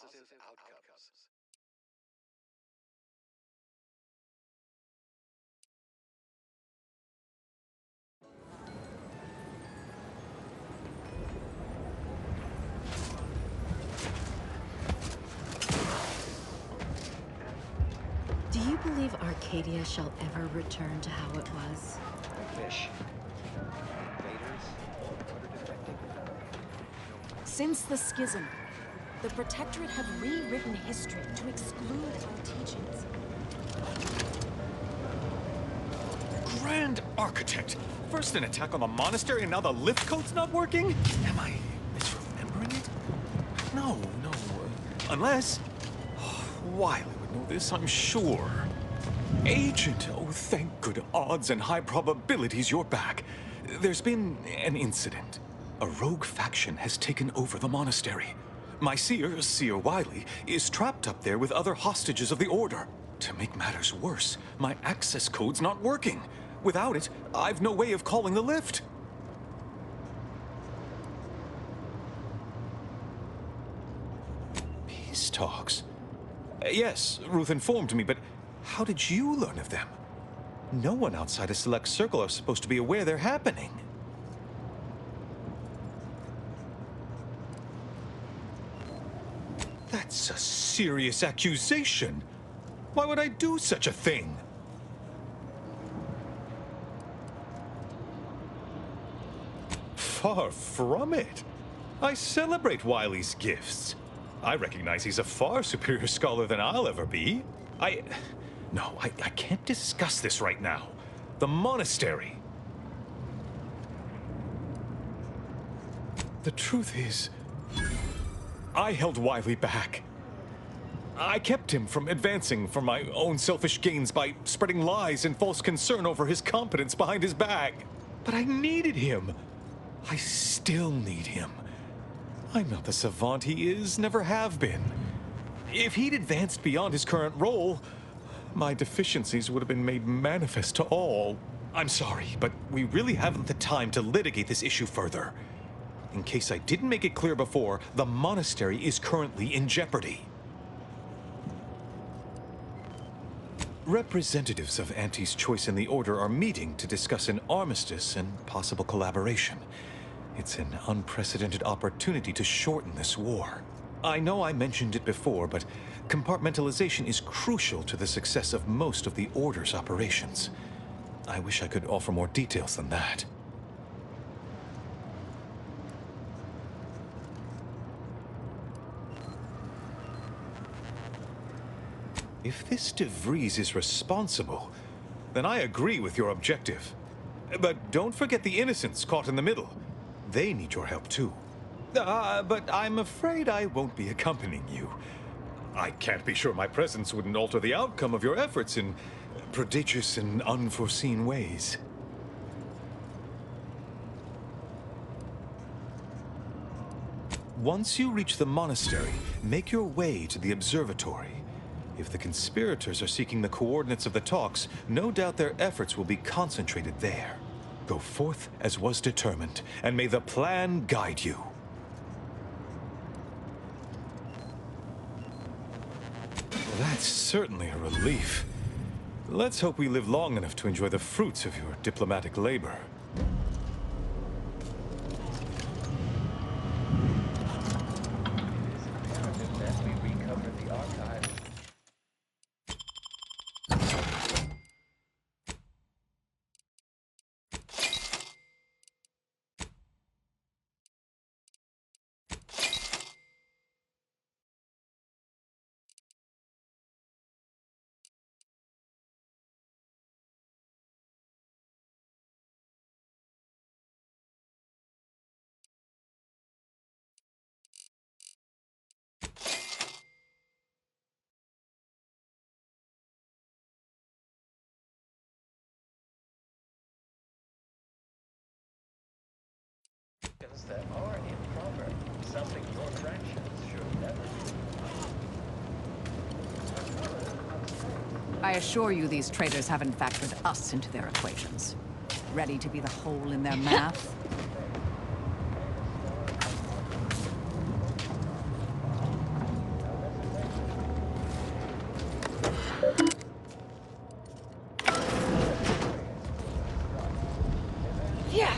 outcomes. Do you believe Arcadia shall ever return to how it was? I wish. Invaders? What are detecting? Since the schism, the Protectorate have rewritten history to exclude our teachings. Grand Architect! First an attack on the monastery and now the lift code's not working? Am I misremembering it? No. Unless... Wiley would know this, I'm sure. Agent, oh thank good odds and high probabilities you're back. There's been an incident. A rogue faction has taken over the monastery. My seer Wiley, is trapped up there with other hostages of the Order. To make matters worse, my access code's not working. Without it, I've no way of calling the lift. Peace talks? Yes, Ruth informed me, but how did you learn of them? No one outside a select circle are supposed to be aware they're happening. That's a serious accusation. Why would I do such a thing? Far from it. I celebrate Wiley's gifts. I recognize he's a far superior scholar than I'll ever be. No, I can't discuss this right now. The monastery. The truth is, I held Wiley back. I kept him from advancing for my own selfish gains by spreading lies and false concern over his competence behind his back. But I needed him. I still need him. I'm not the savant he is, never have been. If he'd advanced beyond his current role, my deficiencies would have been made manifest to all. I'm sorry, but we really haven't the time to litigate this issue further. In case I didn't make it clear before, the monastery is currently in jeopardy. Representatives of Auntie's Choice and the Order are meeting to discuss an armistice and possible collaboration. It's an unprecedented opportunity to shorten this war. I know I mentioned it before, but compartmentalization is crucial to the success of most of the Order's operations. I wish I could offer more details than that. If this De Vries is responsible, then I agree with your objective. But don't forget the innocents caught in the middle. They need your help too. But I'm afraid I won't be accompanying you. I can't be sure my presence wouldn't alter the outcome of your efforts in prodigious and unforeseen ways. Once you reach the monastery, make your way to the observatory. If the conspirators are seeking the coordinates of the talks, no doubt their efforts will be concentrated there. Go forth as was determined, and may the plan guide you. Well, that's certainly a relief. Let's hope we live long enough to enjoy the fruits of your diplomatic labor. That are improper, something your fractions should never do. I assure you these traitors haven't factored us into their equations. Ready to be the hole in their math? Yeah.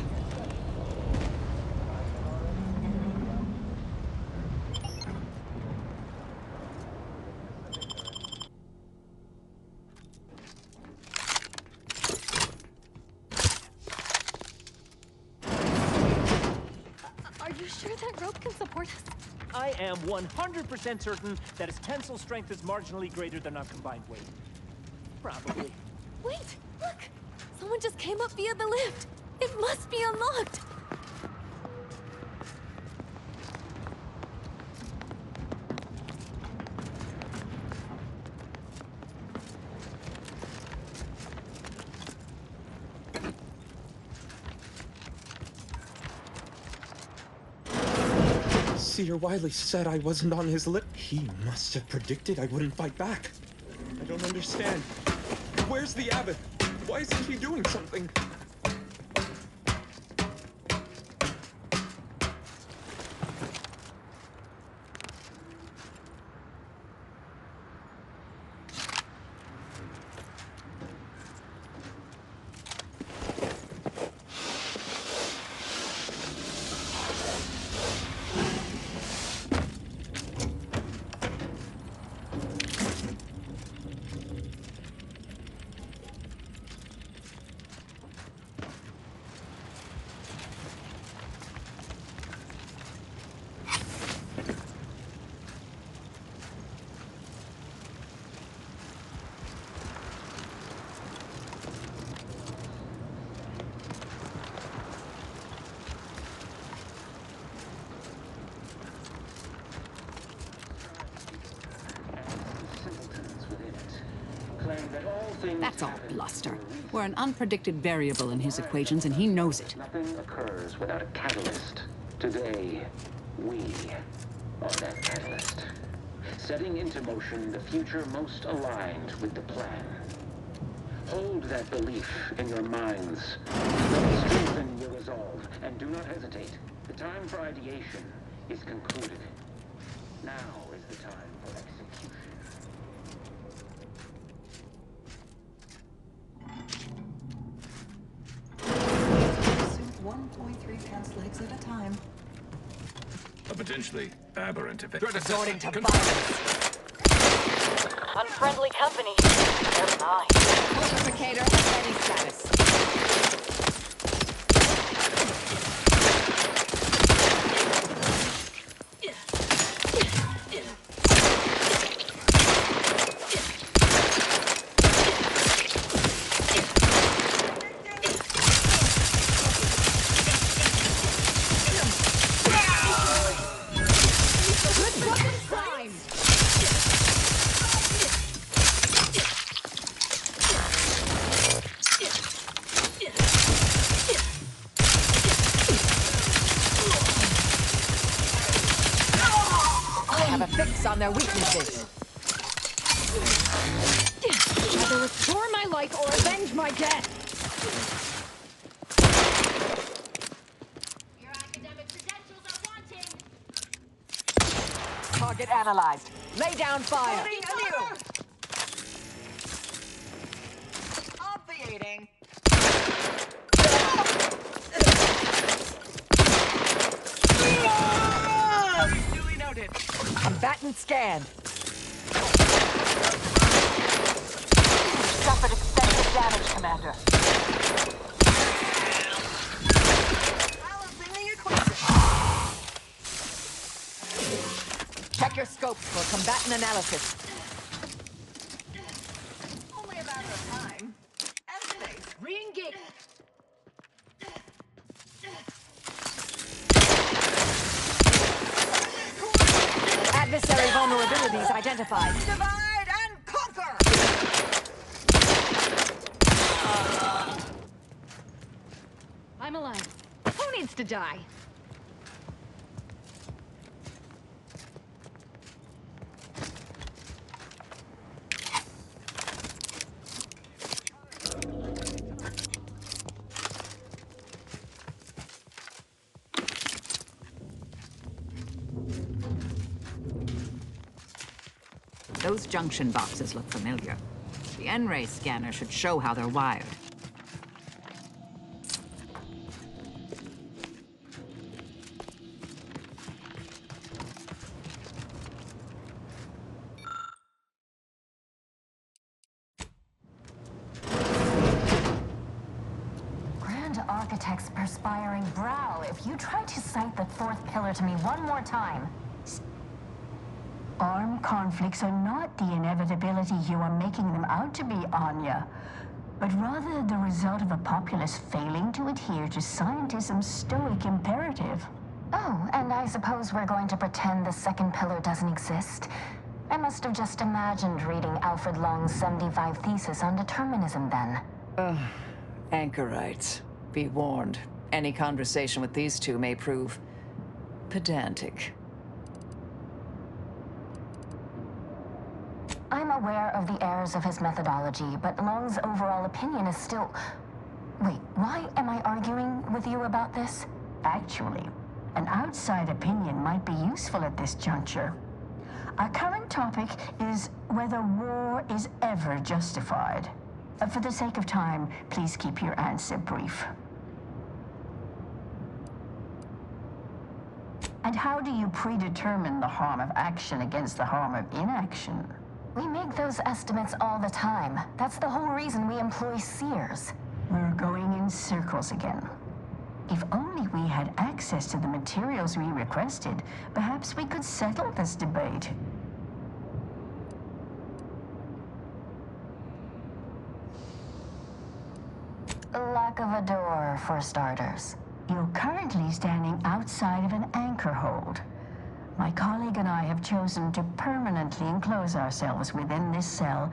Are you sure that rope can support us? I am 100% certain that its tensile strength is marginally greater than our combined weight. Probably. Wait, look! Someone just came up via the lift. It must be unlocked. Seer Wiley said I wasn't on his list. He must have predicted I wouldn't fight back. I don't understand. Where's the abbot? Why isn't he doing something? That's all bluster. We're an unpredicted variable in his equations, and he knows it. Nothing occurs without a catalyst. Today, we are that catalyst. Setting into motion the future most aligned with the plan. Hold that belief in your minds. Let it strengthen your resolve, and do not hesitate. The time for ideation is concluded. Now is the time for execution. Suit 1.3 pants legs at a time. A potentially aberrant event. Resorting to violence. Unfriendly company. They're mine. Multiplicator at ready status. On their weaknesses. Either restore my life or avenge my death. Your academic credentials are wanting. Target analyzed. Lay down fire. Obviating. Duly noted. Combatant scanned. Suffered extensive damage, Commander. Balancing the equation. Check your scopes for combatant analysis. Only a matter of time. And space. Re-engage. Adversary vulnerabilities identified. Divide and conquer! I'm alive. Who needs to die? Those junction boxes look familiar. The N-ray scanner should show how they're wired. perspiring brow if you try to cite the fourth pillar to me one more time. Armed conflicts are not the inevitability you are making them out to be, Anya, but rather the result of a populace failing to adhere to scientism's stoic imperative. Oh, and I suppose we're going to pretend the second pillar doesn't exist? I must have just imagined reading Alfred Long's 75 thesis on determinism then. Anchorites. Be warned. Any conversation with these two may prove pedantic. I'm aware of the errors of his methodology, but Long's overall opinion is still... Wait, why am I arguing with you about this? Actually, an outside opinion might be useful at this juncture. Our current topic is whether war is ever justified. For the sake of time, please keep your answer brief. And how do you predetermine the harm of action against the harm of inaction? We make those estimates all the time. That's the whole reason we employ seers. We're going in circles again. If only we had access to the materials we requested, perhaps we could settle this debate. Lack of a door, for starters. You're currently standing outside of an anchor hold. My colleague and I have chosen to permanently enclose ourselves within this cell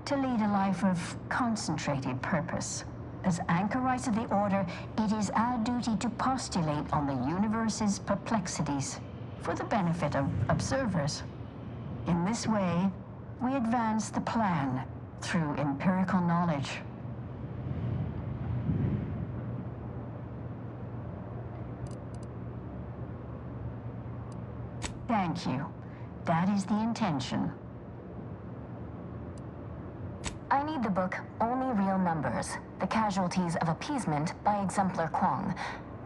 to lead a life of concentrated purpose. As anchorites of the Order, it is our duty to postulate on the universe's perplexities for the benefit of observers. In this way, we advance the plan through empirical knowledge. Thank you. That is the intention. I need the book Only Real Numbers, The Casualties of Appeasement by Exemplar Kwong.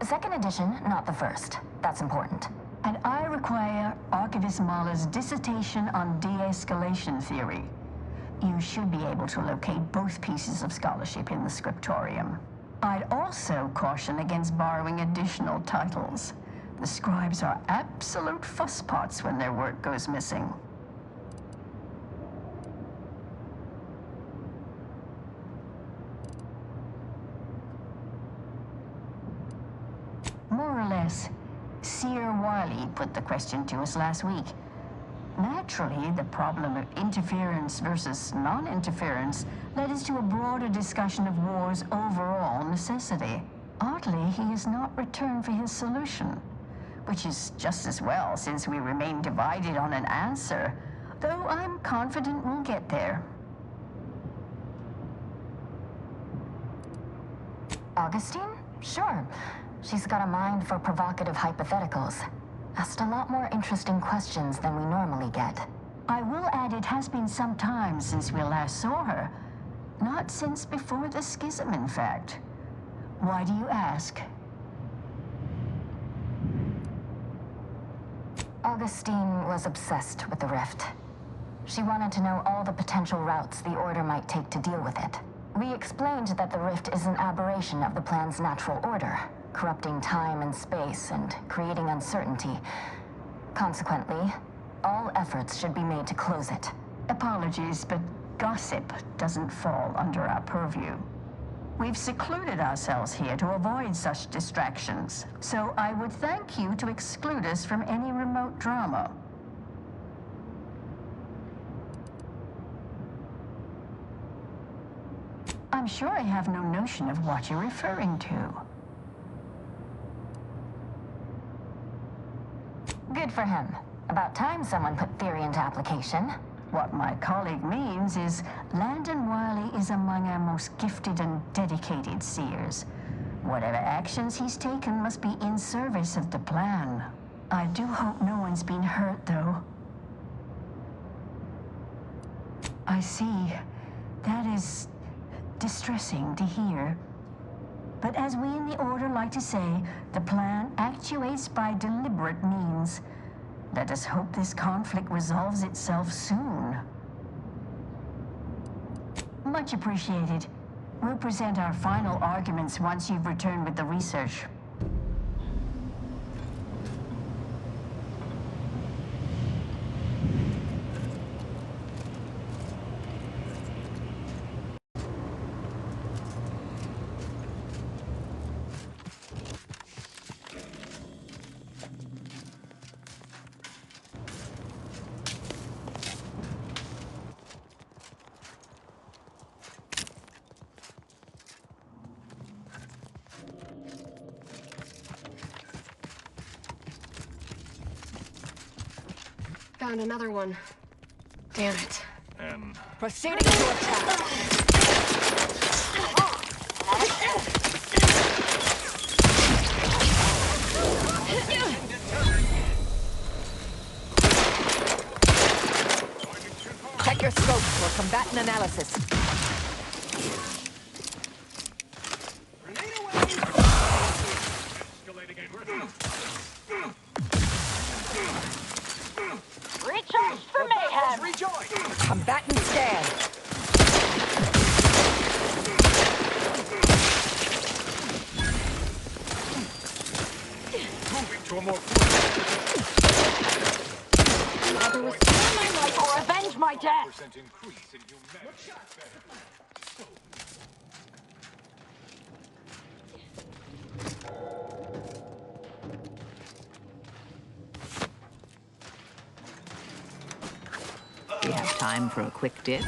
Second edition, not the first. That's important. And I require Archivist Mahler's dissertation on de-escalation theory. You should be able to locate both pieces of scholarship in the scriptorium. I'd also caution against borrowing additional titles. The scribes are absolute fusspots when their work goes missing. More or less, Seer Wiley put the question to us last week. Naturally, the problem of interference versus non-interference led us to a broader discussion of war's overall necessity. Oddly, he has not returned for his solution, which is just as well since we remain divided on an answer, though I'm confident we'll get there. Augustine? Sure. She's got a mind for provocative hypotheticals. Asked a lot more interesting questions than we normally get. I will add it has been some time since we last saw her. Not since before the schism, in fact. Why do you ask? Augustine was obsessed with the rift. She wanted to know all the potential routes the Order might take to deal with it. We explained that the rift is an aberration of the plan's natural order, corrupting time and space and creating uncertainty. Consequently, all efforts should be made to close it. Apologies, but gossip doesn't fall under our purview. We've secluded ourselves here to avoid such distractions, so I would thank you to exclude us from any remote drama. I'm sure I have no notion of what you're referring to. Good for him. About time someone put theory into application. What my colleague means is Landon Wiley is among our most gifted and dedicated seers. Whatever actions he's taken must be in service of the plan. I do hope no one's been hurt, though. I see. That is distressing to hear. But as we in the Order like to say, the plan actuates by deliberate means. Let us hope this conflict resolves itself soon. Much appreciated. We'll present our final arguments once you've returned with the research. Found another one. Damn it. Proceeding to attack. Check your scope for combatant analysis. Recharge for mayhem! Combatant scan. Moving to a more Either restore my life or avenge my death! increase in humanity. We have time for a quick dip.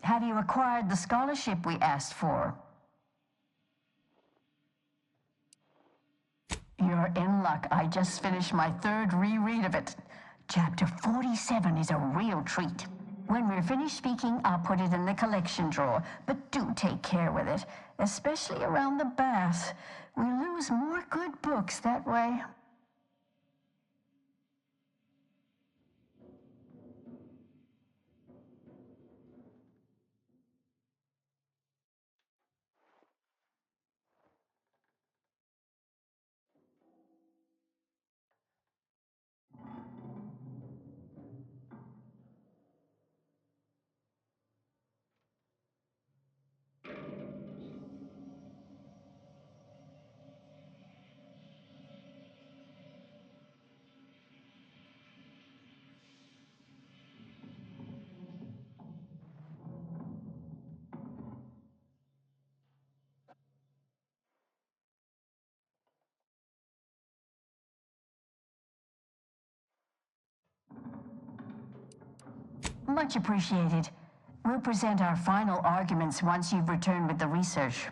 Have you acquired the scholarship we asked for? You're in luck. I just finished my third reread of it. Chapter 47 is a real treat. When we're finished speaking, I'll put it in the collection drawer. But do take care with it, especially around the bath. We lose more good books that way. Much appreciated. We'll present our final arguments once you've returned with the research.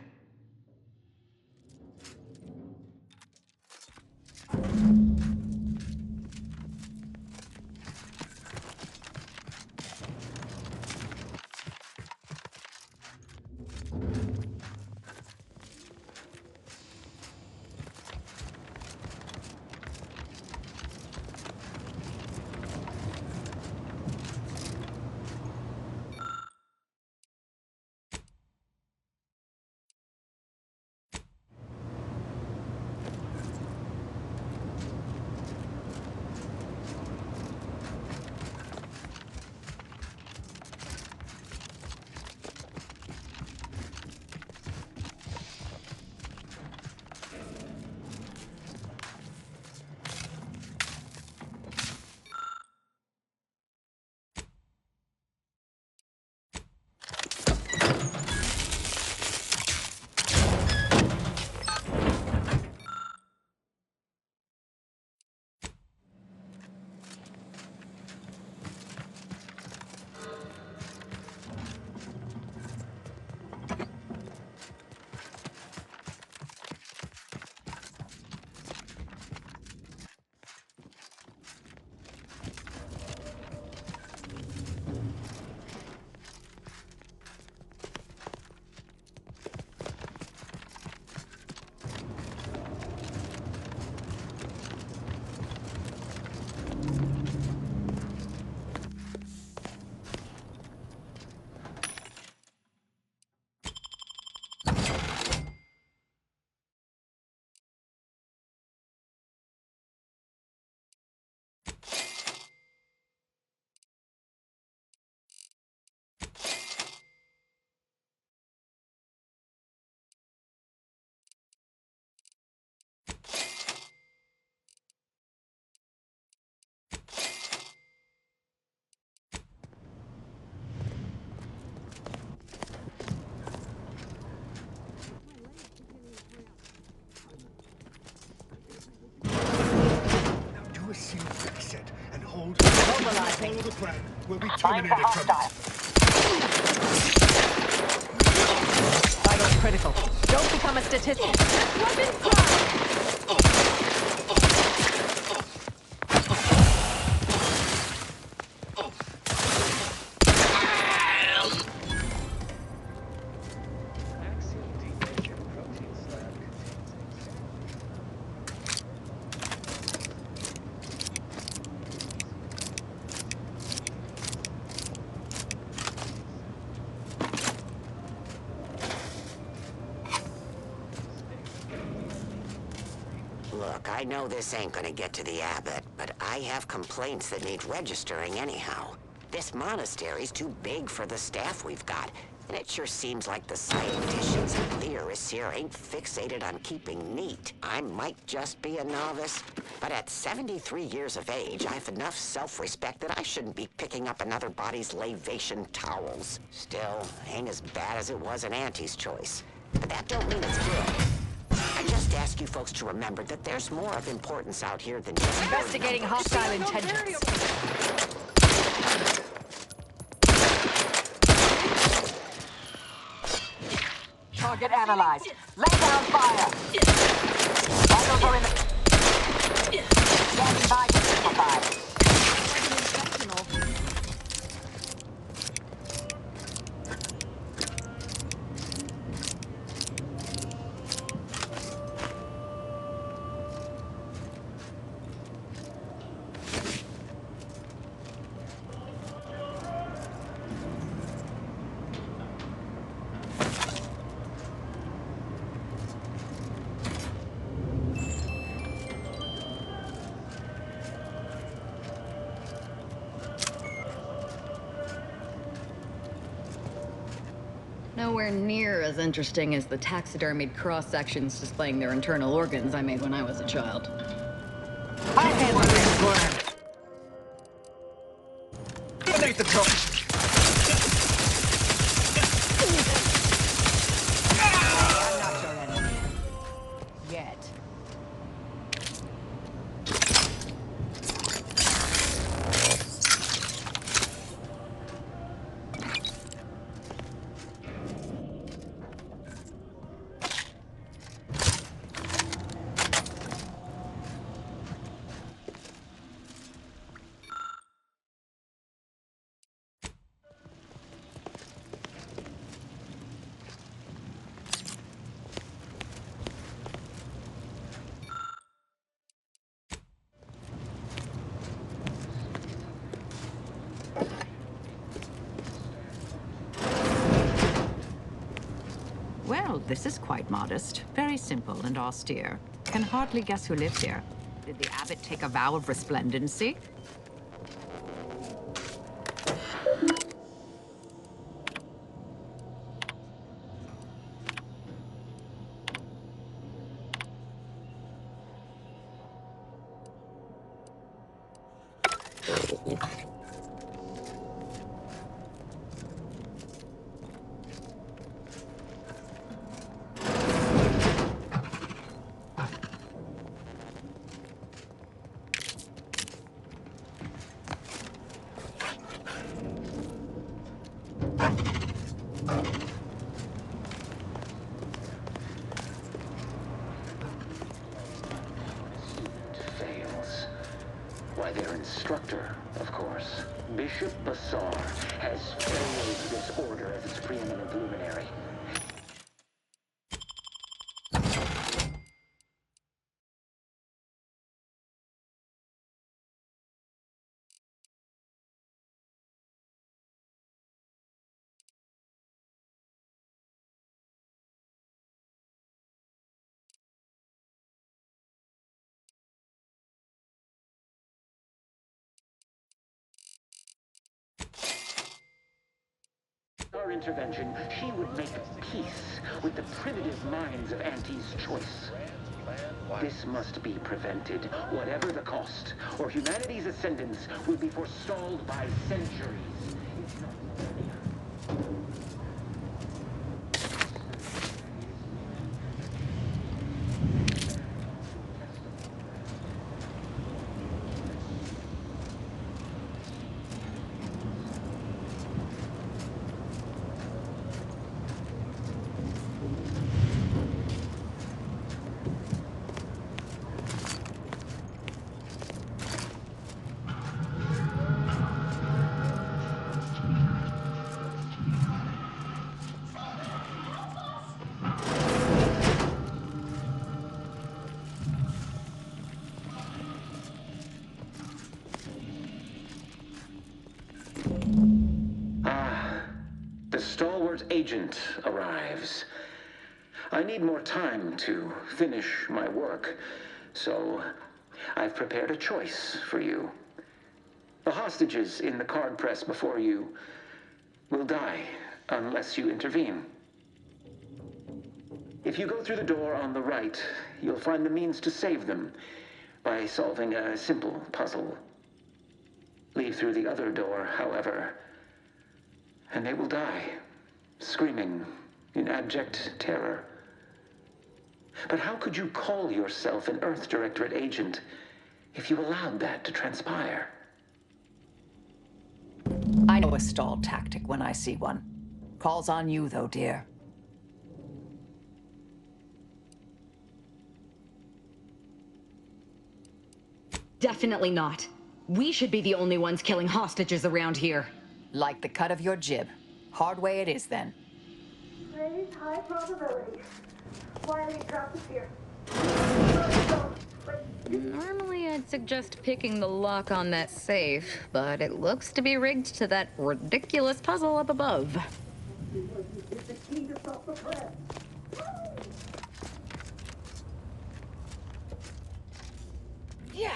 Follow the plan. We'll be Find the terminated from hostile. Vital critical. Don't become a statistic. Weapons prime! Look, I know this ain't gonna get to the abbot, but I have complaints that need registering anyhow. This monastery's too big for the staff we've got, and it sure seems like the scienticians and theorists here ain't fixated on keeping neat. I might just be a novice, but at 73 years of age, I have enough self-respect that I shouldn't be picking up another body's lavation towels. Still, ain't as bad as it was in Auntie's choice. But that don't mean it's good. I just ask you folks to remember that there's more of importance out here than just Investigating hostile intentions. Target analyzed. Lay down fire. Vitals are in the... Standing by to simplify. Nowhere near as interesting as the taxidermied cross-sections displaying their internal organs I made when I was a child. I handle this worm. Eliminate the target. I'm not your enemy. Yet. Well, this is quite modest. Very simple and austere. Can hardly guess who lived here. Did the abbot take a vow of resplendency? Fails. Why, their instructor, of course. Bishop Bassar has failed this order as its preeminent luminary. Our intervention, she would make peace with the primitive minds of Auntie's choice. This must be prevented, whatever the cost, or humanity's ascendance will be forestalled by centuries. It's not moment arrives. I need more time to finish my work, so I've prepared a choice for you. The hostages in the card press before you will die unless you intervene. If you go through the door on the right, you'll find the means to save them by solving a simple puzzle. Leave through the other door, however, and they will die, screaming in abject terror. But how could you call yourself an Earth Directorate agent if you allowed that to transpire? I know a stalled tactic when I see one. Calls on you, though, dear. Definitely not. We should be the only ones killing hostages around here. Like the cut of your jib. Hard way it is, then. Raise high probability. Wiley drops here. Normally I'd suggest picking the lock on that safe, but it looks to be rigged to that ridiculous puzzle up above. Yeah.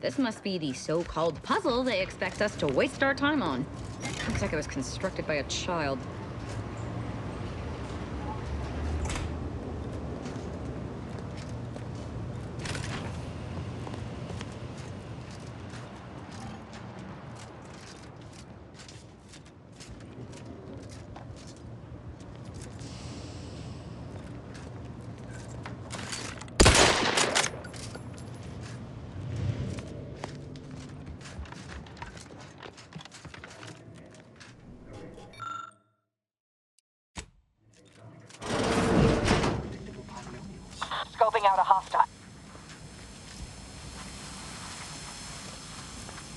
This must be the so-called puzzle they expect us to waste our time on. Looks like it was constructed by a child. Scoping out a hostile.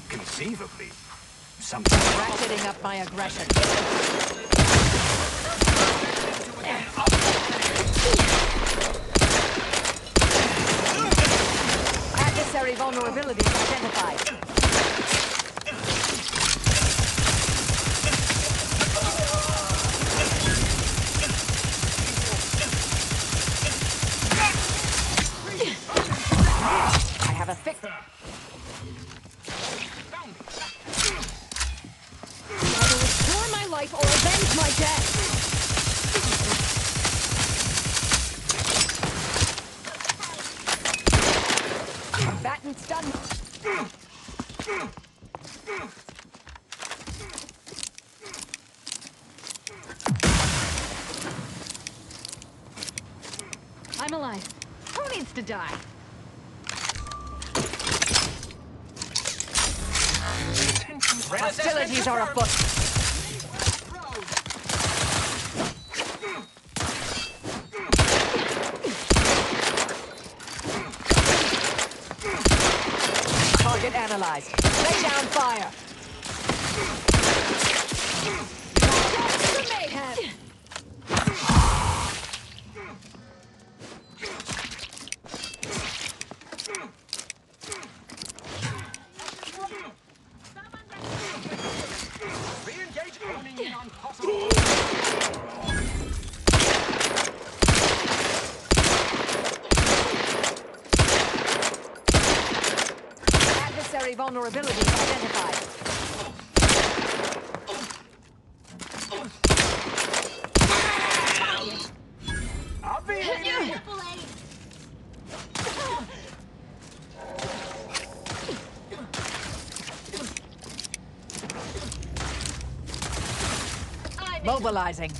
Conceivably, something. Ratcheting up my aggression. Adversary vulnerability identified. I have a fix. Either restore my life or avenge my death. Combatant's done. I'm alive. Who needs to die? Hostilities are afoot. Target analyzed. Lay down fire. The mayhem. Re-engage owning in on possible. Adversary vulnerability identified. I'll be here. Mobilizing.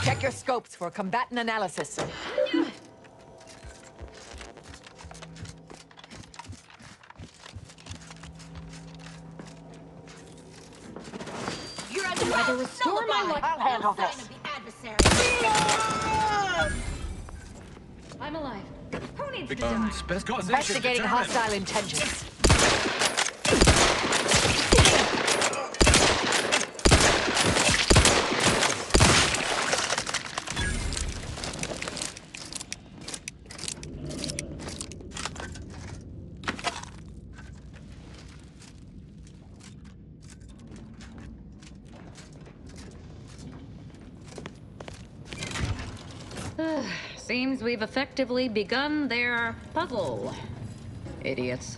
Check your scopes for combatant analysis. You're either restore my life. I'll handle this. Of the adversary. I'm alive. Who needs to die? Best causation Investigating determined. hostile intentions. Seems we've effectively begun their puzzle. Idiots.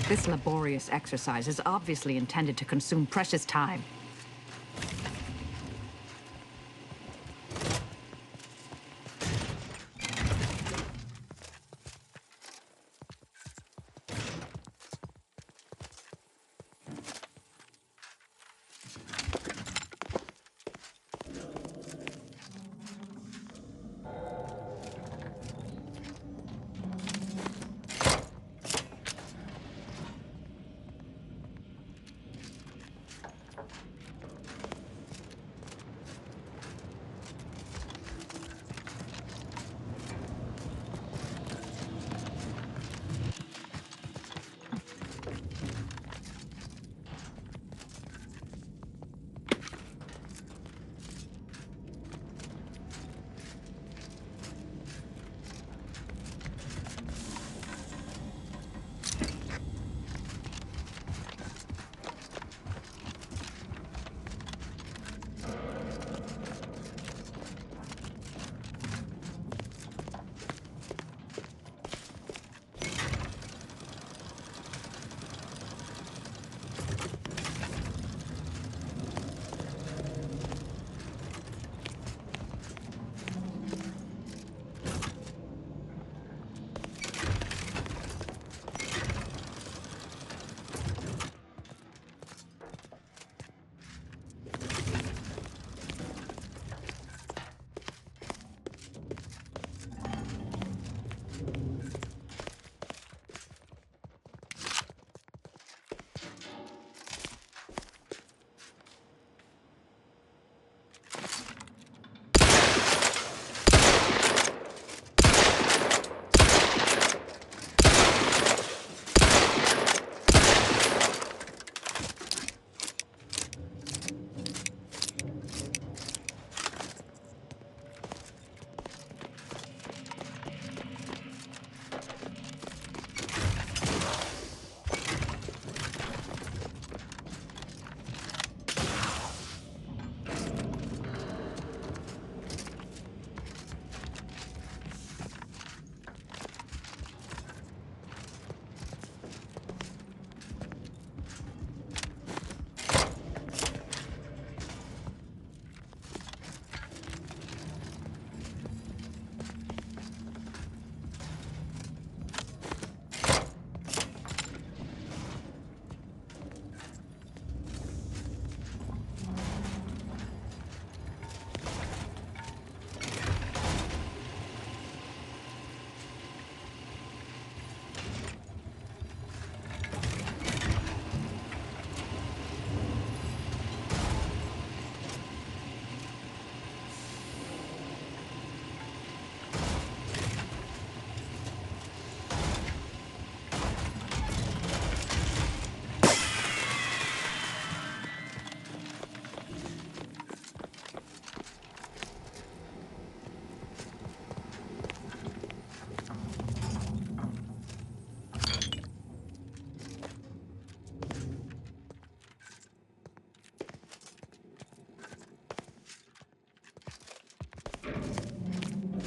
This laborious exercise is obviously intended to consume precious time.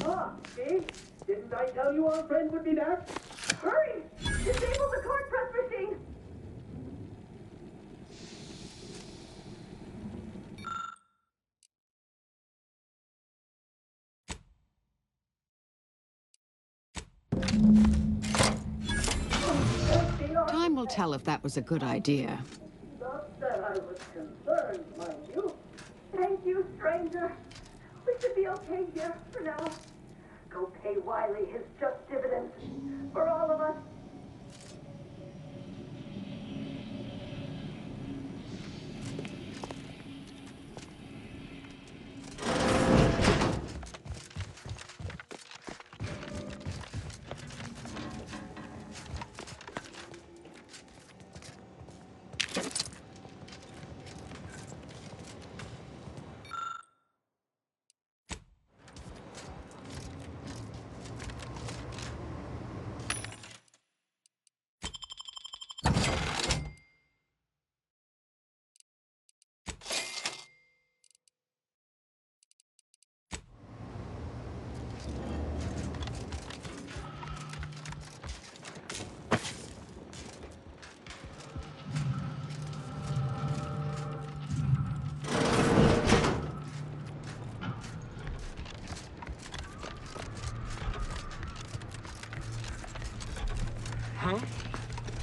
Ah, see? Didn't I tell you our friend would be back? Hurry! Disable the card press machine! Time will tell if that was a good idea. Not that I was concerned, mind you. Thank you, stranger. We should be okay here for now. Go pay Wiley his just dividends. For all of us.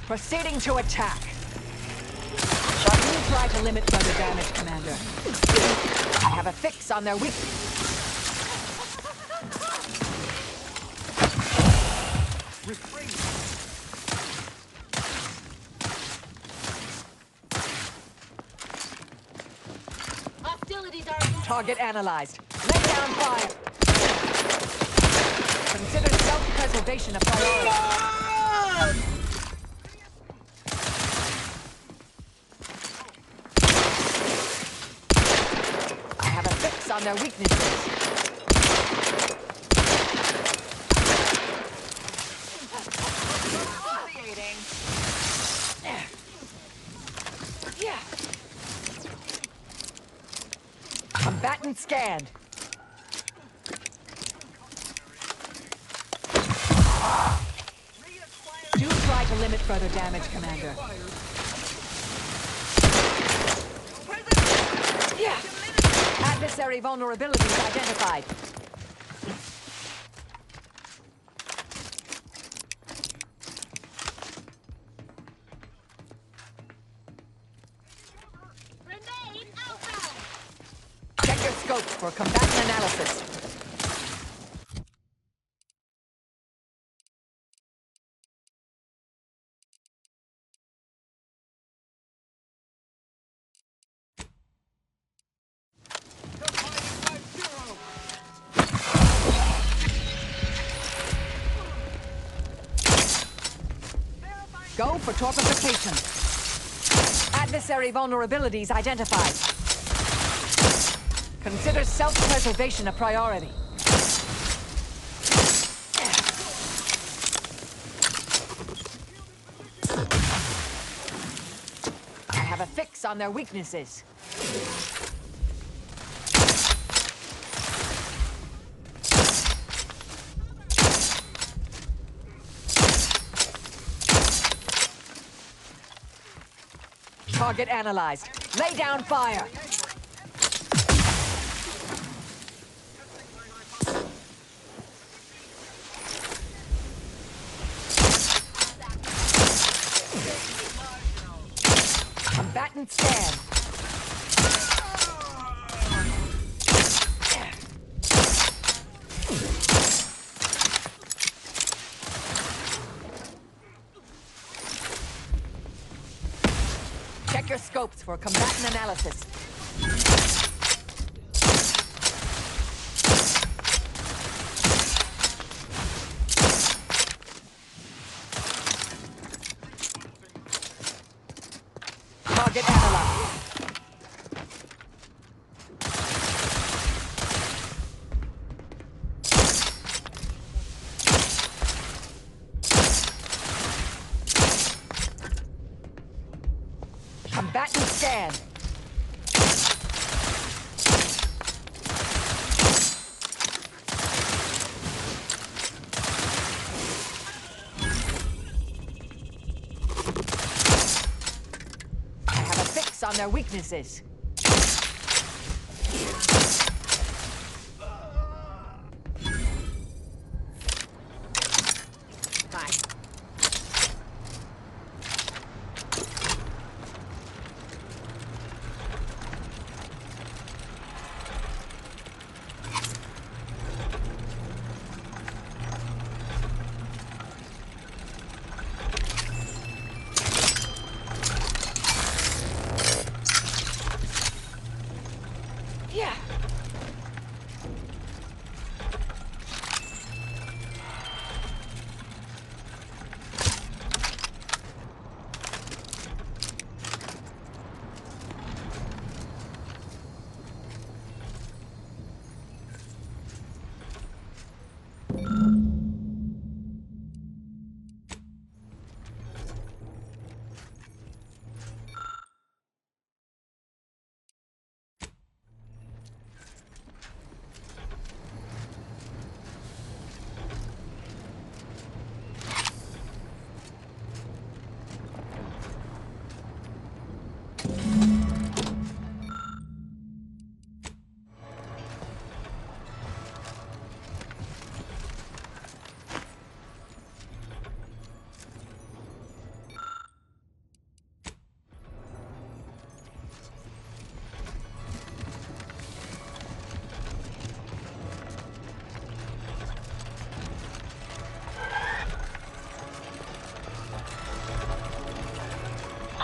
Proceeding to attack. Shall you try to limit further damage, Commander? I have a fix on their weakness. Hostilities are... Target analyzed. Lay down fire. Consider self-preservation a priority. On their weaknesses. Combatant scanned. Do try to limit further damage, Commander. Yeah. Adversary vulnerabilities identified. Check your scopes for combatant analysis. Go for torpification. Adversary vulnerabilities identified. Consider self-preservation a priority. I have a fix on their weaknesses. Target analyzed. Lay down fire. Combatant scan. Check your scopes for combatant analysis. Target analyzed. Combatant scan. on their weaknesses. Bye. Yeah.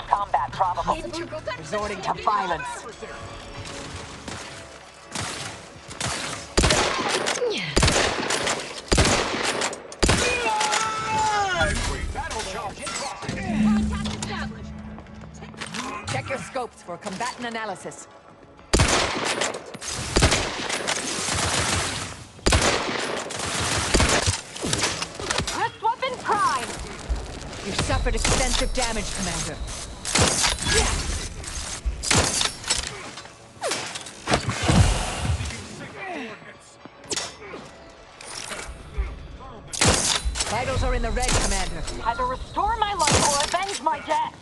Combat probable. Resorting to violence. Check your scopes for combatant analysis. Wrist weapon prime! You suffered extensive damage, Commander. Vitals are in the red, Commander. Either restore my life or avenge my death.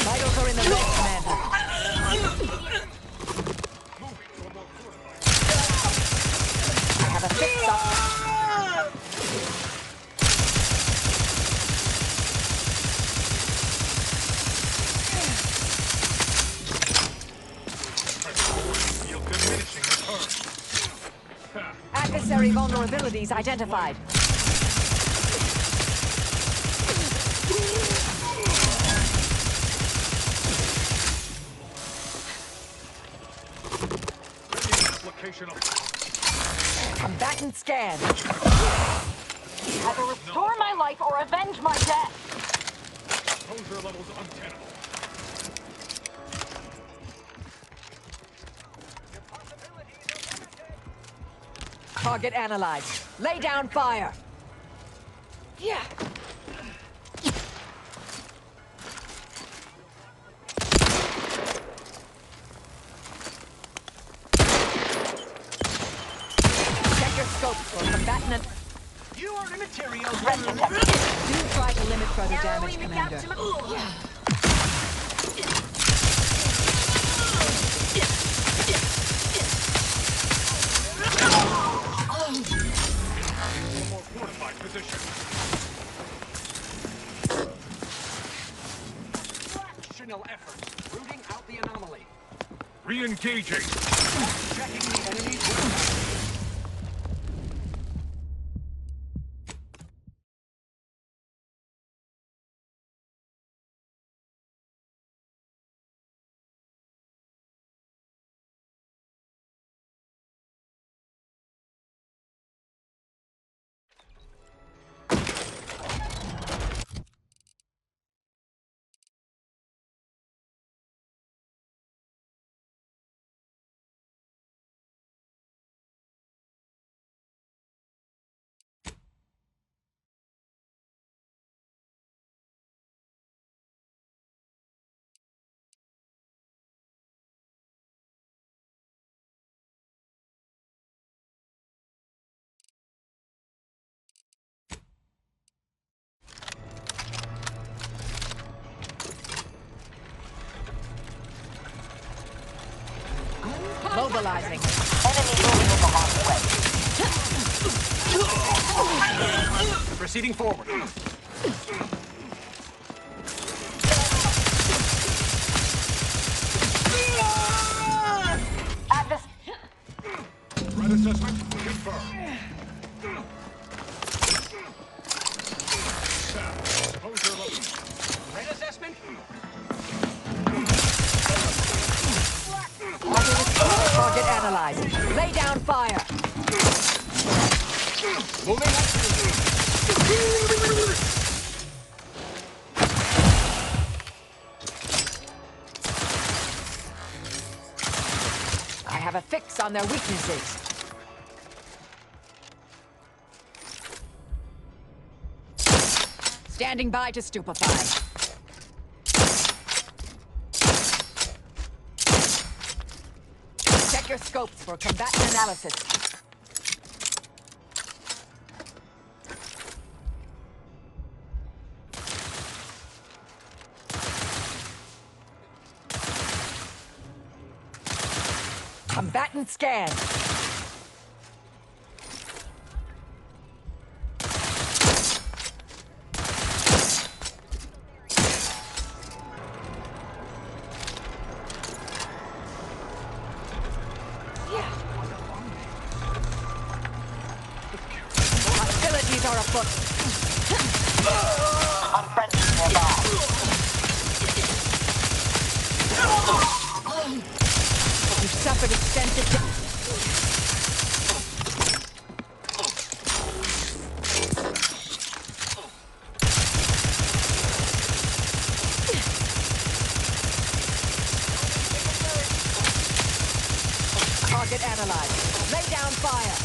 Vitals are in the red, Commander. I have a fix up. Adversary vulnerabilities identified. Combatant scan. Either restore my life or avenge my death. Exposure levels untenable. Target analyzed. Lay down fire. Yeah. Check your scopes for combatant. You are immaterial. Do try to limit further damage, Commander. More fortified position. Fractional effort. Rooting out the anomaly. Re-engaging. Checking the enemy's Analyzing. Enemy moving in the hallway. Proceeding forward. At this. Threat assessment confirmed. Threat assessment? Target analyzed. Lay down fire. Moving up. I have a fix on their weaknesses. Standing by to stupefy. Check your scopes for combatant analysis. Combatant scan. Hostilities are afoot. Unfriendly nearby. You've suffered extensive damage. Target analyzed. Lay down fire.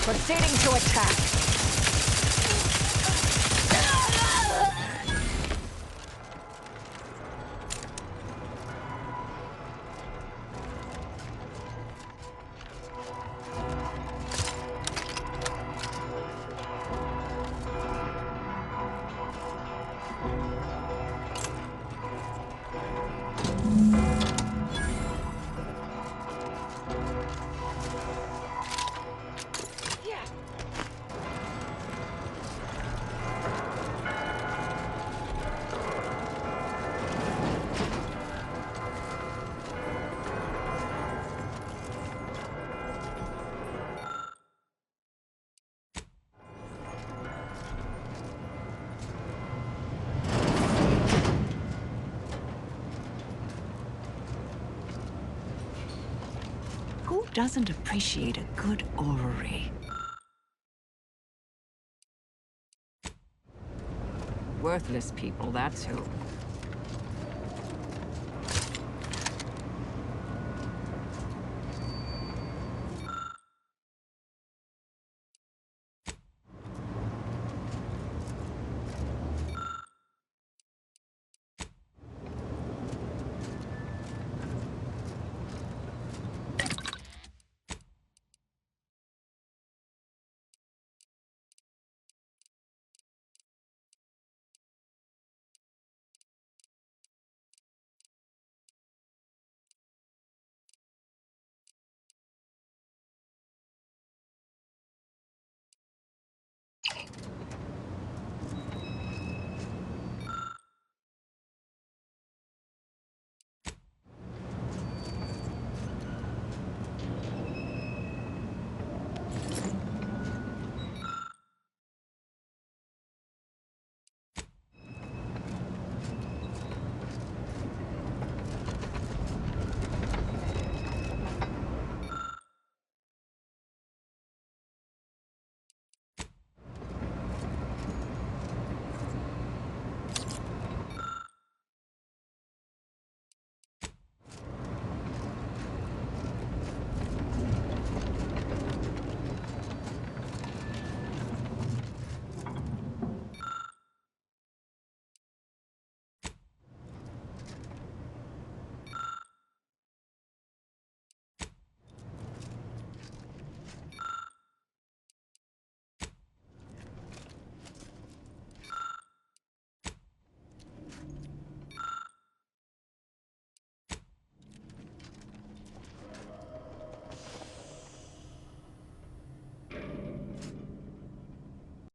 Proceeding to attack. Who doesn't appreciate a good orrery? Worthless people, that's who.